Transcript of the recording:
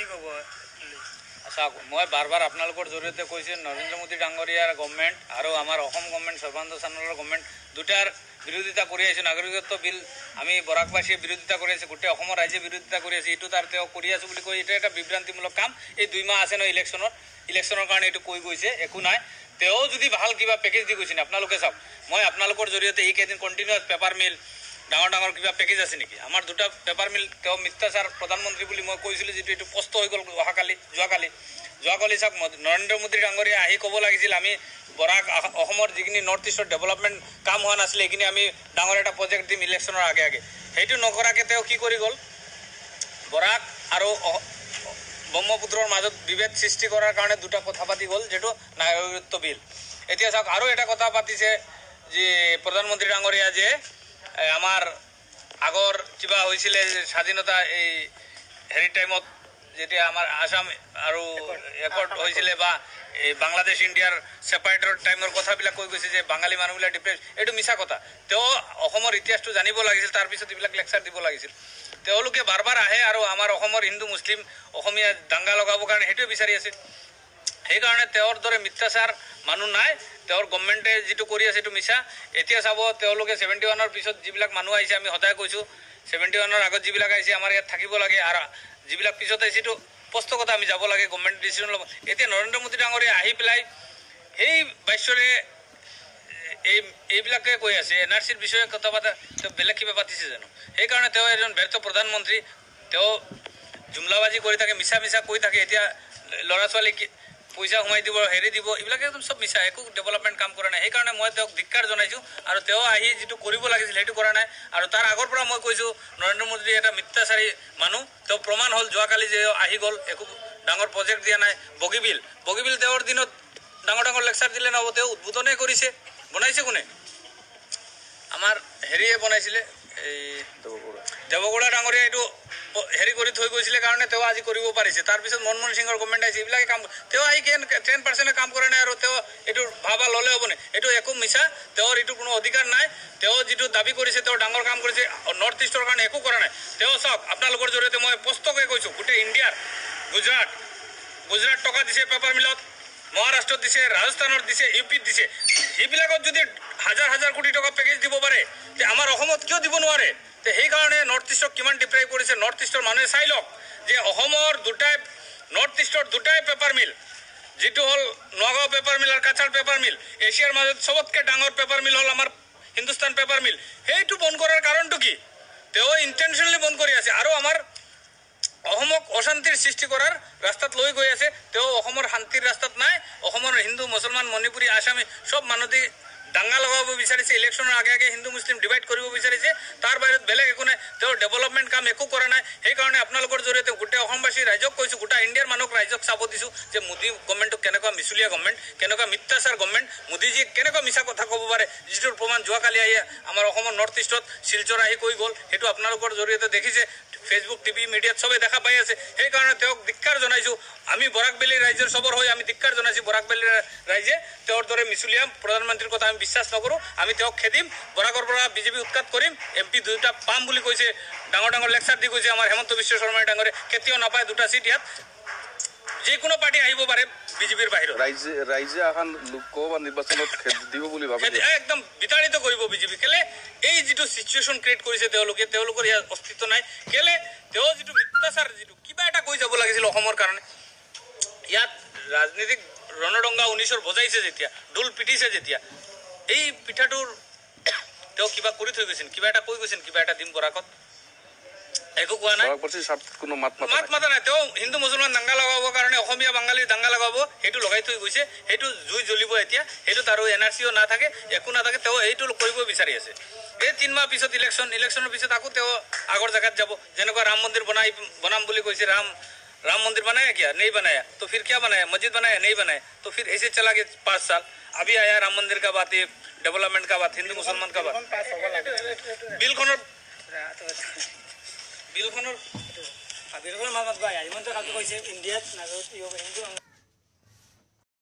কি ক'ব? আচ্ছা, মই বাৰ আপোনালোকৰ জৰিয়তে কৈছোঁ নৰেন্দ্ৰ মোদী ডাঙৰীয়াৰ গভৰ্ণমেণ্ট আৰু আমাৰ অসম গভৰ্ণমেণ্ট সৰ্বানন্দ সোণোৱালৰ গভৰ্ণমেণ্ট দুটাৰ বিৰোধিতা কৰি আহিছোঁ। নাগৰিকত্ব বিল আমি বৰাকবাসীয়ে বিৰোধিতা কৰি আছোঁ, গোটেই অসমৰ ৰাইজে বিৰোধিতা কৰি আছে। এইটো তাৰ তেওঁ কৰি আছোঁ বুলি কৈ এইটো এটা বিভ্ৰান্তিমূলক কাম। এই 2 মাহ আছে ন ইলেকশ্যনৰ কাৰণে এইটো কৈ গৈছে, একো নাই। তেওঁ যদি ভাল কিবা পেকেজ দি গৈছে আপোনালোকে চাওক, মই আপোনালোকৰ জৰিয়তে এইকেইদিন কণ্টিনিউৱাছ পেপাৰ মিল ডাঙৰ কিবা পেকেজ আছে নেকি? আমাৰ 2টা পেপাৰ মিল তেওঁ মিথ্যাচাৰ প্ৰধানমন্ত্ৰী বুলি মই কৈছিলোঁ, যিটো এইটো স্পষ্ট হৈ গ'ল যোৱাকালি চাওক, নৰেন্দ্ৰ মোদী ডাঙৰীয়া আহি ক'ব লাগিছিল আমি বৰাক অসমৰ যিখিনি নৰ্থ ইষ্টৰ ডেভেলপমেণ্ট কাম হোৱা নাছিলে সেইখিনি আমি ডাঙৰ এটা প্ৰজেক্ট দিম ইলেকশ্যনৰ আগে সেইটো নকৰাকৈ তেওঁ কি কৰি গ'ল? বৰাক আৰু ব্ৰহ্মপুত্ৰৰ মাজত বিভেদ সৃষ্টি কৰাৰ কাৰণে 2টা কথা পাতি গ'ল, যিটো নাগৰিকত্ব বিল। এতিয়া চাওক আৰু এটা কথা পাতিছে যে প্ৰধানমন্ত্ৰী ডাঙৰীয়া যে আমাৰ আগৰ কিবা হৈছিলে স্বাধীনতা এই হেৰি টাইমত যেতিয়া আমাৰ আসাম আৰু একৰ্ড হৈছিলে বা এই বাংলাদেশ ইণ্ডিয়াৰ ছেপাৰেটৰ টাইমৰ কথাবিলাক কৈ গৈছে যে বাঙালী মানুহবিলাক ডিপ্ৰেছ, এইটো মিছা কথা। তেওঁ অসমৰ ইতিহাসটো জানিব লাগিছিল, তাৰপিছত এইবিলাক লেকচাৰ দিব লাগিছিল। তেওঁলোকে বাৰ আহে আৰু আমাৰ অসমৰ হিন্দু মুছলিম অসমীয়া দাংগা লগাবৰ কাৰণে সেইটোৱে বিচাৰি আছে। সেইকাৰণে তেওঁৰ দৰে মিথ্যাচাৰ মানুহ নাই। তেওঁৰ গভৰ্ণমেণ্টে যিটো কৰি আছে সেইটো মিছা। এতিয়া চাব, তেওঁলোকে 71ৰ পিছত যিবিলাক মানুহ আহিছে, আমি সদায় কৈছোঁ 71ৰ আগত যিবিলাক আহিছে আমাৰ ইয়াত থাকিব লাগে, আৰু যিবিলাক পিছত আহিছে সেইটো স্পষ্ট কথা, আমি যাব লাগে, গভৰ্ণমেণ্ট ডিচিশ্যন ল'ব। এতিয়া নৰেন্দ্ৰ মোদী ডাঙৰীয়া আহি পেলাই সেই বাচ্যৰে এইবিলাকে কৈ আছে, NRCৰ বিষয়ে কথা পাতা, তেওঁ বেলেগ কিবা পাতিছে জানো? সেইকাৰণে তেওঁ এজন ব্যৰ্থ প্ৰধানমন্ত্ৰী। তেওঁ জুমলাবাজি কৰি থাকে, মিছা কৈ থাকে। এতিয়া ল'ৰা ছোৱালীক পইচা সোমাই দিব, হেৰি দিব, এইবিলাকে একদম চব মিছা, একো ডেভেলপমেণ্ট কাম কৰা নাই। সেইকাৰণে মই তেওঁক ধিক্কাৰ জনাইছোঁ। আৰু তেওঁ আহি যিটো কৰিব লাগিছিল সেইটো কৰা নাই। আৰু তাৰ আগৰ পৰা মই কৈছোঁ নৰেন্দ্ৰ মোদী এটা মিথ্যাচাৰী মানুহ। তেওঁ প্ৰমাণ হ'ল যোৱাকালি যে আহি গ'ল, একো ডাঙৰ প্ৰজেক্ট দিয়া নাই। বগীবিল তেওঁৰ দিনত ডাঙৰ লেকচাৰ দিলে নহ'ব, তেওঁ উদ্বোধনে কৰিছে। বনাইছে কোনে? আমাৰ হেৰিয়ে বনাইছিলে, এই দেৱগৌড়া ডাঙৰীয়া এইটো হেৰি কৰি থৈ গৈছিলে কাৰণে তেওঁ আজি কৰিব পাৰিছে। তাৰপিছত মনমোহন সিঙৰ গভৰ্ণমেণ্ট আহিছে, এইবিলাকে কাম। তেওঁ আহি 10% কাম কৰা নাই আৰু তেওঁ এইটো ভাবা ল'লে হ'বনে? এইটো একো মিছা। তেওঁৰ এইটো কোনো অধিকাৰ নাই। তেওঁ যিটো দাবী কৰিছে, তেওঁ ডাঙৰ কাম কৰিছে, নৰ্থ ইষ্টৰ কাৰণে একো কৰা নাই। তেওঁ চাওক, আপোনালোকৰ জৰিয়তে মই স্পষ্টকৈ কৈছোঁ, গোটেই ইণ্ডিয়াৰ গুজৰাট টকা দিছে পেপাৰ মিলত, মহাৰাষ্ট্ৰত দিছে, ৰাজস্থানত দিছে, UPত দিছে। সেইবিলাকত যদি হাজাৰ কোটি টকা পেকেজ দিব পাৰে, তে আমাৰ অসমত কিয় দিব নোৱাৰে? তে সেইকাৰণে নৰ্থ ইষ্টক কিমান ডিপ্ৰাইভ কৰিছে নৰ্থ ইষ্টৰ মানুহে চাই লওক যে অসমৰ নৰ্থ ইষ্টৰ 2টাই পেপাৰ মিল, যিটো হ'ল নগাঁও পেপাৰ মিল আৰু কাছাৰ পেপাৰ মিল, এছিয়াৰ মাজত চবতকৈ ডাঙৰ পেপাৰ মিল হ'ল আমাৰ হিন্দুস্তান পেপাৰ মিল। সেইটো বন্ধ কৰাৰ কাৰণটো কি? তেওঁ ইণ্টেনশ্যনেলি বন্ধ কৰি আছে আৰু আমাৰ অসমক অশান্তিৰ সৃষ্টি কৰাৰ ৰাস্তাত লৈ গৈ আছে। তেওঁ অসমৰ শান্তিৰ ৰাস্তাত নাই। অসমৰ হিন্দু মুছলমান মণিপুৰী আসামী চব মানুহ দাঙ্গা লগাব বিচাৰিছে, ইলেকশ্যনৰ আগে হিন্দু মুছলিম ডিভাইড কৰিব বিচাৰিছে। তাৰ বাহিৰত বেলেগ একো নাই। তেওঁৰ ডেভেলপমেণ্ট কাম একো কৰা নাই। সেইকাৰণে আপোনালোকৰ জৰিয়তে গোটেই অসমবাসী ৰাইজক কৈছোঁ, গোটেই ইণ্ডিয়াৰ মানুহক ৰাইজক চাব দিছোঁ যে মোদী গভৰ্ণমেণ্টটো কেনেকুৱা মিছলীয়া গভৰ্ণমেণ্ট, কেনেকুৱা মিথ্যাচাৰ গভৰ্ণমেণ্ট। মোদীজীয়ে কেনেকুৱা মিছা কথা ক'ব পাৰে, যিটোৰ প্ৰমাণ যোৱাকালি আহি আমাৰ অসমৰ নৰ্থ ইষ্টত শিলচৰ আহি কৈ গ'ল। সেইটো আপোনালোকৰ জৰিয়তে দেখিছে, ফেচবুক টিভি মিডিয়াত চবেই দেখা পাই আছে। সেইকাৰণে তেওঁক ধিক্কাৰ জনাইছোঁ। আমি বৰাকবেলী ৰাইজৰ চবৰ হৈ আমি ধিক্কাৰ জনাইছোঁ। বৰাকবেলী ৰাইজে তেওঁৰ দৰে মিছলীয়া প্ৰধানমন্ত্ৰীৰ কথা আমি বিশ্বাস নকৰোঁ। আমি তেওঁক খেদিম, বৰাকৰ পৰা বিজেপি উৎখাত কৰিম। MP 2টা পাম বুলি কৈছে, ডাঙৰ লেকচাৰ দি কৈছে আমাৰ হেমন্ত বিশ্ব শৰ্মাই ডাঙৰে। কেতিয়াও নাপায় 2টা চিট ইয়াত। যিকোনো পাৰ্টি আহিব পাৰে বিজেপিৰ বাহিৰত। ৰাইজে এখন লোকসভা নিৰ্বাচনত দিব বুলি ভাবে, একদম বিতাড়িত কৰিব বিজেপি। কেলে এই যিটো চিচুৱেশ্যন ক্ৰিয়েট কৰিছে তেওঁলোকৰ ইয়াত অস্তিত্ব নাই। কেলে তেওঁ যিটো মিথ্যাচাৰ, যিটো কিবা এটা কৈ যাব লাগিছিল অসমৰ কাৰণে, ইয়াত ৰাজনীতিক ৰণদংগা 19ৰ বজাইছে যেতিয়া, ঢোল পিটিছে যেতিয়া, এই পিঠাটোৰ তেওঁ কিবা কৰি থৈ গৈছিল, কিবা এটা কৈ গৈছিল, কিবা এটা দিম বৰাকত, একো কোৱা নাই, মাত মাতা নাই। তেওঁ হিন্দু মুছলমান দাঙ্গা লগাবৰ কাৰণে, অসমীয়া বাঙালী দাঙ্গা লগাব, সেইটো লগাই থৈ গৈছে। সেইটো জুই জ্বলিব এতিয়া। সেইটোত আৰু NRCও নাথাকে, একো নাথাকে। তেওঁ এইটো কৰিব বিচাৰি আছে। এই 3 মাহ পিছত ইলেকশ্যনৰ পিছত আকৌ তেওঁ আগৰ জেগাত যাব। যেনেকুৱা ৰাম মন্দিৰ বনাম বুলি কৈছে। राम मंदिर बनाया क्या? नहीं बनाया। तो फिर क्या बनाया? मस्जिद बनाया? नहीं बनाया। तो फिर ऐसे चला गया 5 साल। अभी आया राम मंदिर का बात, ये डेवलपमेंट का बात, हिंदू मुसलमान का बात। बिलखनर